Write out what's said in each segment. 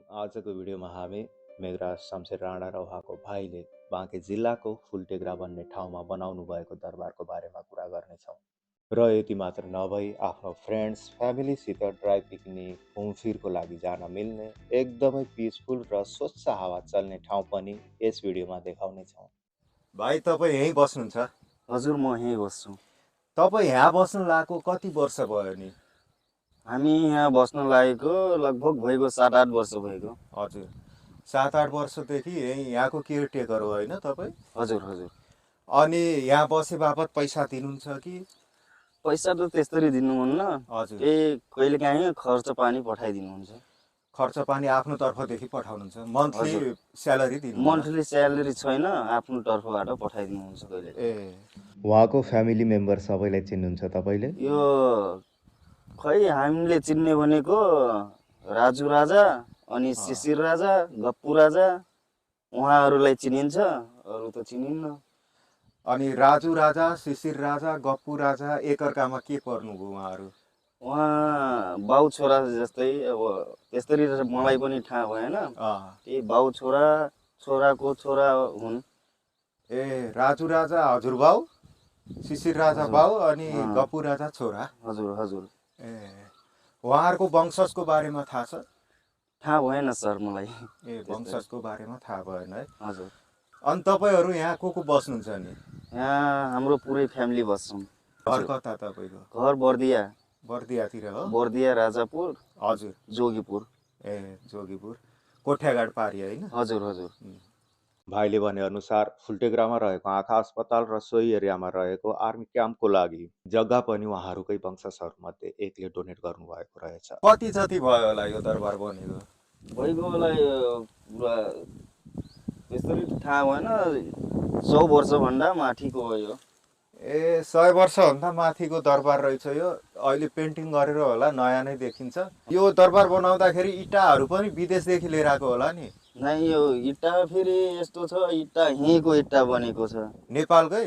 आजको भिडियोमा हामी मेघराज शमशेर राणा र उहाँको भाइले बाँके जिल्लाको फुलटेग्रा भन्ने ठाउँमा बनाउनु भएको दरबारको बारेमा कुरा गर्नेछौँ। र यति मात्र नभई आफ्नो फ्रेन्ड्स फ्यामिलीसित ड्राई पिकनिक घुमफिरको लागि जान मिल्ने एकदमै पिसफुल र स्वच्छ हावा चल्ने ठाउँ पनि यस भिडियोमा देखाउनेछौँ। भाइ तपाईँ यहीँ बस्नुहुन्छ? हजुर, म यहीँ बस्छु। तपाईँ यहाँ बस्नु लागेको कति वर्ष भयो नि? हामी यहाँ बस्न लागेको लगभग भइगयो 7-8 वर्ष भइगयो। हजुर, 7-8 वर्षदेखि यहाँको केयरटेकर हो होइन तपाईँ? हजुर हजुर। अनि यहाँ बसे बापत पैसा दिनुहुन्छ कि? पैसा त त्यस्तरी दिनुहुन्न। हजुर, कहिलेकाहीँ खर्च पानी पठाइदिनुहुन्छ। खर्च पानी आफ्नो तर्फदेखि पठाउनुहुन्छ? मन्थली हजुर, स्यालेरी दिनु? मन्थली स्यालेरी छैन, आफ्नो तर्फबाट पठाइदिनुहुन्छ कहिले। उहाँको फ्यामिली मेम्बर सबैलाई चिन्नुहुन्छ तपाईँले? यो खै हामीले चिन्ने भनेको राजु राजा, अनि शिशिर राजा, गप्पु राजा, उहाँहरूलाई चिनिन्छ, अरू त चिनिन्न। अनि राजु राजा, शिशिर राजा, गप्पु राजा एकअर्कामा के पर्नुभयो उहाँहरू? उहाँ बाउ छोरा जस्तै, अब त्यस्तरी मलाई पनि थाहा भएन। त्यही बाउ छोरा, छोराको छोरा हुन्। ए, राजु राजा हजुरबाउ, शिशिर राजा बाउ अनि गप्पु राजा छोरा? हजुर हजुर। ए, उहाँहरूको वंशजको बारेमा थाहा छ? थाहा भएन सर मलाई। ए, वंशजको बारेमा थाहा भएन है? हजुर। अनि तपाईँहरू यहाँ को बस्नुहुन्छ नि? यहाँ हाम्रो पुरै फ्यामिली बस्छौँ। घर कता तपाईँको? घर बर्दिया। बर्दियातिर हो? बर्दिया, राजापुर। हजुर। जोगीपुर। ए, जोगीपुर, कोठ्याघाट पारी होइन? हजुर हजुर। भाइले भने अनुसार फुलटेग्रामा रहेको आँखा अस्पताल र सोही एरियामा रहेको आर्मी क्याम्पको लागि जग्गा पनि उहाँहरूकै वंशजहरूमध्ये एकले डोनेट गर्नुभएको रहेछ। कति जति भयो होला यो दरबार बनेको? भइगयो होला पुरा त्यस्तरी थाहा भएन, 100 वर्षभन्दा माथिको हो यो। ए, 100 वर्षभन्दा माथिको दरबार रहेछ यो। अहिले पेन्टिङ गरेर होला, नयाँ नै देखिन्छ। यो दरबार बनाउँदाखेरि इँटाहरू पनि विदेशदेखि लिएर आएको होला नि? नै, यो इँटा फेरि यस्तो छ, इँटा यहीँको इँटा बनेको छ। नेपालकै?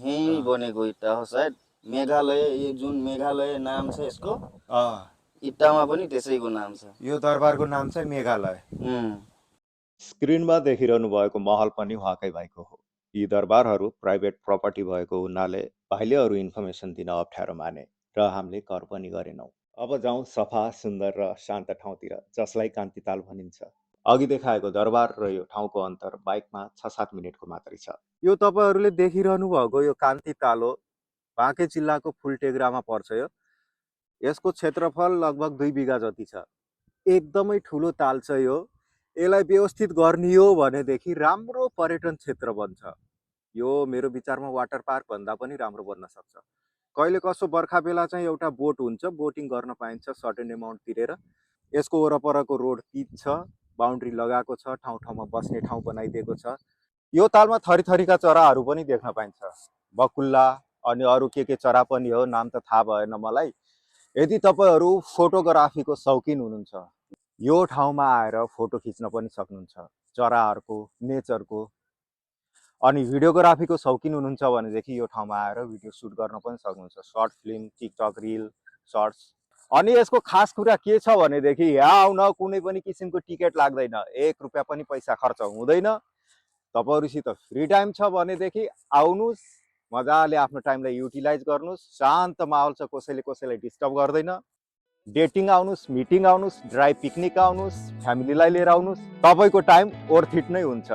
यहीँ बनेको इँटा हो सायद। मेघालय, यो जुन मेघालय नाम छ यसको, इँटामा पनि त्यसैको नाम छ। यो दरबारको नाम चाहिँ मेघालय। स्क्रिनमा देखिरहनु भएको महल पनि उहाँकै भाइको हो। यी दरबारहरू प्राइभेट प्रपर्टी भएको हुनाले भाइले अरू इन्फर्मेसन दिन अप्ठ्यारो माने र हामीले कर पनि गरेनौँ। अब जाउँ सफा सुन्दर र शान्त ठाउँतिर, जसलाई कान्तिताल भनिन्छ। अघि देखाएको दरबार र यो ठाउँको अन्तर बाइकमा 6-7 मिनटको मात्रै छ। यो तपाईँहरूले देखिरहनु भएको यो कान्तिताल हो, बाँके जिल्लाको फुलटेग्रामा पर्छ यो। यसको क्षेत्रफल लगभग 2 बिघा जति छ। एकदमै ठुलो ताल छ यो। यसलाई व्यवस्थित गर्ने हो भनेदेखि राम्रो पर्यटन क्षेत्र बन्छ। यो मेरो विचारमा वाटर पार्क भन्दा पनि राम्रो बन्न सक्छ। कहिले कसो बर्खा बेला चाहिँ एउटा बोट हुन्छ, बोटिङ गर्न पाइन्छ सर्टेन एमाउन्ट तिरेर। यसको वरपरको रोड पिच छ, बाउन्ड्री लगाएको छ, ठाउँ ठाउँमा बस्ने ठाउँ बनाइदिएको छ। यो तालमा थरी थरीका चराहरू पनि देख्न पाइन्छ, बकुल्ला अनि अरू के चरा पनि हो, नाम त थाहा भएन मलाई। यदि तपाईँहरू फोटोग्राफीको शौकिन हुनुहुन्छ, यो ठाउँमा आएर फोटो खिच्न पनि सक्नुहुन्छ, चराहरूको, नेचरको। अनि भिडियोग्राफीको शौकिन हुनुहुन्छ भनेदेखि यो ठाउँमा आएर भिडियो सुट गर्न पनि सक्नुहुन्छ, short film, TikTok reel, shorts. अनि यसको खास कुरा के छ भनेदेखि यहाँ आउन कुनै पनि किसिमको टिकट लाग्दैन, 1 रुपियाँ पनि पैसा खर्च हुँदैन। तपाईँहरूसित फ्री टाइम छ भनेदेखि आउनुहोस्, मजाले आफ्नो टाइमलाई युटिलाइज गर्नुहोस्। शान्त माहौल छ, कसैले कसैलाई डिस्टर्ब गर्दैन। डेटिङ आउनुहोस्, मिटिङ आउनुहोस्, ड्राई पिकनिक आउनुहोस्, फ्यामिलीलाई लिएर आउनुहोस्, तपाईँको टाइम वर्थ इट नै हुन्छ।